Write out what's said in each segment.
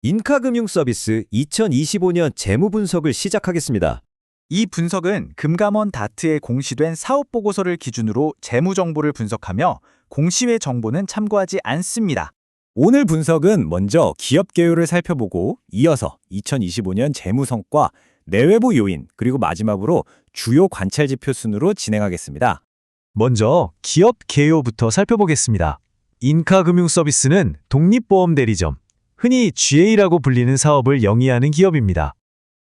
인카금융서비스 2025년 재무 분석을 시작하겠습니다. 이 분석은 금감원 다트에 공시된 사업보고서를 기준으로 재무 정보를 분석하며 공시외 정보는 참고하지 않습니다. 오늘 분석은 먼저 기업 개요를 살펴보고 이어서 2025년 재무 성과, 내외부 요인, 그리고 마지막으로 주요 관찰 지표 순으로 진행하겠습니다. 먼저 기업 개요부터 살펴보겠습니다. 인카금융서비스는 독립보험 대리점, 흔히 GA라고 불리는 사업을 영위하는 기업입니다.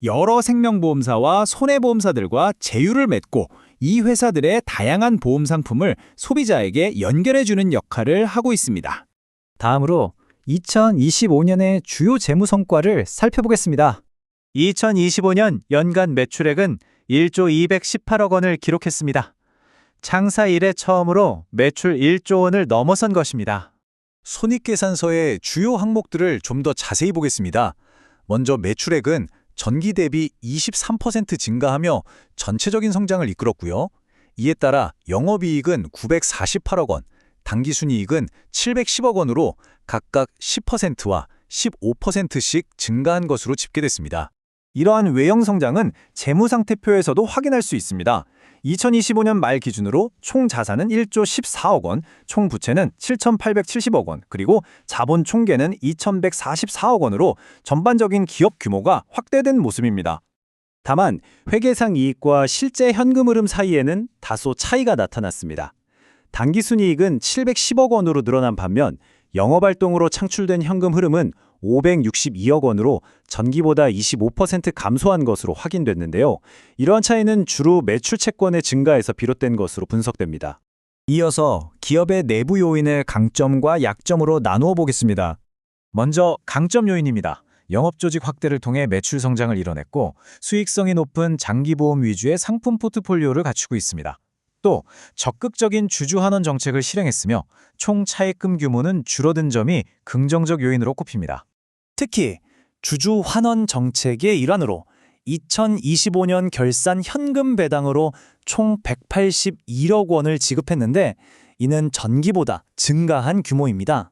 여러 생명보험사와 손해보험사들과 제휴를 맺고 이 회사들의 다양한 보험 상품을 소비자에게 연결해주는 역할을 하고 있습니다. 다음으로 2025년의 주요 재무 성과를 살펴보겠습니다. 2025년 연간 매출액은 1조 218억 원을 기록했습니다. 창사 이래 처음으로 매출 1조 원을 넘어선 것입니다. 손익계산서의 주요 항목들을 좀 더 자세히 보겠습니다. 먼저 매출액은 전기 대비 23% 증가하며 전체적인 성장을 이끌었고요. 이에 따라 영업이익은 948억 원, 당기순이익은 710억 원으로 각각 10%와 15%씩 증가한 것으로 집계됐습니다. 이러한 외형 성장은 재무상태표에서도 확인할 수 있습니다. 2025년 말 기준으로 총 자산은 1조 14억 원, 총 부채는 7,870억 원, 그리고 자본 총계는 2,144억 원으로 전반적인 기업 규모가 확대된 모습입니다. 다만 회계상 이익과 실제 현금 흐름 사이에는 다소 차이가 나타났습니다. 당기순이익은 710억 원으로 늘어난 반면 영업활동으로 창출된 현금 흐름은 562억 원으로 전기보다 25% 감소한 것으로 확인됐는데요. 이러한 차이는 주로 매출 채권의 증가에서 비롯된 것으로 분석됩니다. 이어서 기업의 내부 요인을 강점과 약점으로 나누어 보겠습니다. 먼저 강점 요인입니다. 영업조직 확대를 통해 매출 성장을 이뤄냈고 수익성이 높은 장기보험 위주의 상품 포트폴리오를 갖추고 있습니다. 또 적극적인 주주환원 정책을 실행했으며 총 차입금 규모는 줄어든 점이 긍정적 요인으로 꼽힙니다. 특히 주주 환원 정책의 일환으로 2025년 결산 현금 배당으로 총 181억 원을 지급했는데 이는 전기보다 증가한 규모입니다.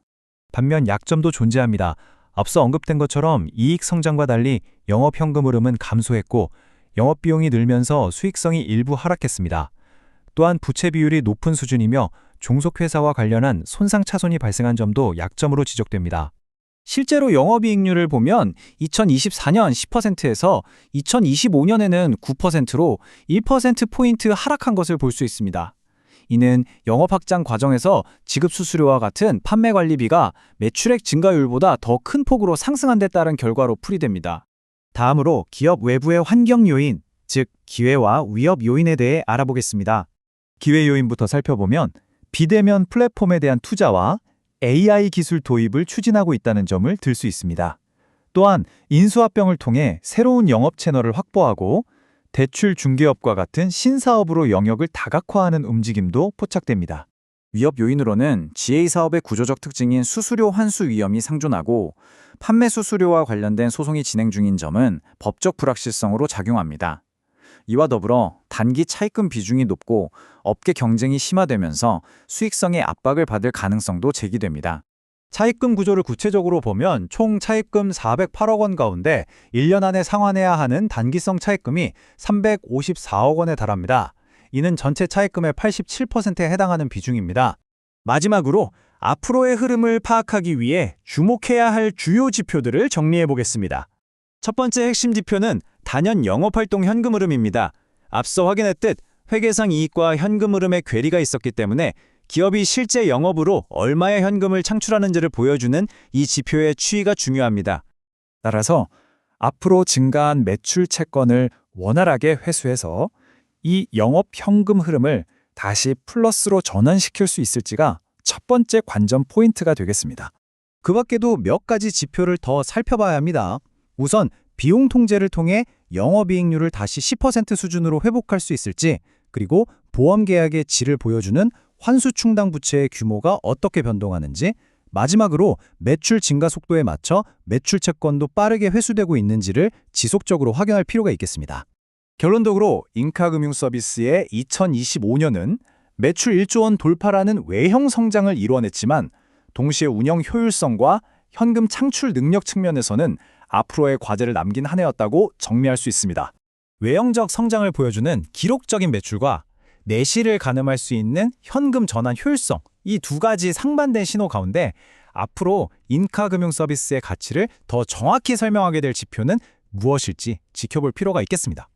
반면 약점도 존재합니다. 앞서 언급된 것처럼 이익 성장과 달리 영업 현금 흐름은 감소했고 영업 비용이 늘면서 수익성이 일부 하락했습니다. 또한 부채 비율이 높은 수준이며 종속회사와 관련한 손상차손이 발생한 점도 약점으로 지적됩니다. 실제로 영업이익률을 보면 2024년 10%에서 2025년에는 9%로 1%포인트 하락한 것을 볼 수 있습니다. 이는 영업 확장 과정에서 지급 수수료와 같은 판매 관리비가 매출액 증가율보다 더 큰 폭으로 상승한 데 따른 결과로 풀이됩니다. 다음으로 기업 외부의 환경 요인, 즉 기회와 위협 요인에 대해 알아보겠습니다. 기회 요인부터 살펴보면 비대면 플랫폼에 대한 투자와 AI 기술 도입을 추진하고 있다는 점을 들 수 있습니다. 또한 인수합병을 통해 새로운 영업 채널을 확보하고 대출 중개업과 같은 신사업으로 영역을 다각화하는 움직임도 포착됩니다. 위협 요인으로는 GA 사업의 구조적 특징인 수수료 환수 위험이 상존하고 판매 수수료와 관련된 소송이 진행 중인 점은 법적 불확실성으로 작용합니다. 이와 더불어 단기 차입금 비중이 높고 업계 경쟁이 심화되면서 수익성에 압박을 받을 가능성도 제기됩니다. 차입금 구조를 구체적으로 보면 총 차입금 408억 원 가운데 1년 안에 상환해야 하는 단기성 차입금이 354억 원에 달합니다. 이는 전체 차입금의 87%에 해당하는 비중입니다. 마지막으로 앞으로의 흐름을 파악하기 위해 주목해야 할 주요 지표들을 정리해 보겠습니다. 첫 번째 핵심 지표는 단연 영업활동 현금 흐름입니다. 앞서 확인했듯 회계상 이익과 현금 흐름의 괴리가 있었기 때문에 기업이 실제 영업으로 얼마의 현금을 창출하는지를 보여주는 이 지표의 추이가 중요합니다. 따라서 앞으로 증가한 매출 채권을 원활하게 회수해서 이 영업 현금 흐름을 다시 플러스로 전환시킬 수 있을지가 첫 번째 관전 포인트가 되겠습니다. 그 밖에도 몇 가지 지표를 더 살펴봐야 합니다. 우선 비용 통제를 통해 영업이익률을 다시 10% 수준으로 회복할 수 있을지, 그리고 보험 계약의 질을 보여주는 환수 충당 부채의 규모가 어떻게 변동하는지, 마지막으로 매출 증가 속도에 맞춰 매출 채권도 빠르게 회수되고 있는지를 지속적으로 확인할 필요가 있겠습니다. 결론적으로 인카금융서비스의 2025년은 매출 1조 원 돌파라는 외형 성장을 이뤄냈지만 동시에 운영 효율성과 현금 창출 능력 측면에서는 앞으로의 과제를 남긴 한 해였다고 정리할 수 있습니다. 외형적 성장을 보여주는 기록적인 매출과 내실을 가늠할 수 있는 현금 전환 효율성, 이 두 가지 상반된 신호 가운데 앞으로 인카금융 서비스의 가치를 더 정확히 설명하게 될 지표는 무엇일지 지켜볼 필요가 있겠습니다.